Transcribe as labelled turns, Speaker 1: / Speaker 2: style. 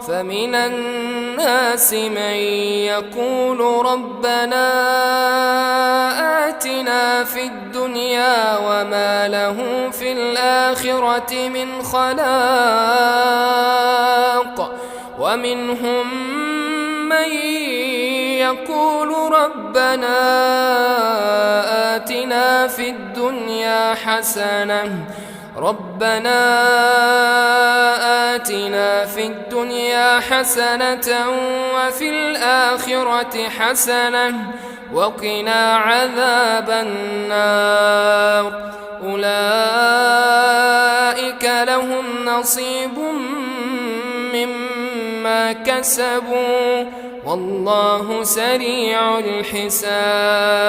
Speaker 1: فمن الناس من يقول ربنا آتنا في الدنيا وما له في الآخرة من خلاق ومنهم من يقول ربنا آتنا في الدنيا حسنة وفي الآخرة حسنة وقنا عذاب النار أولئك لهم نصيب مما كسبوا والله سريع الحساب.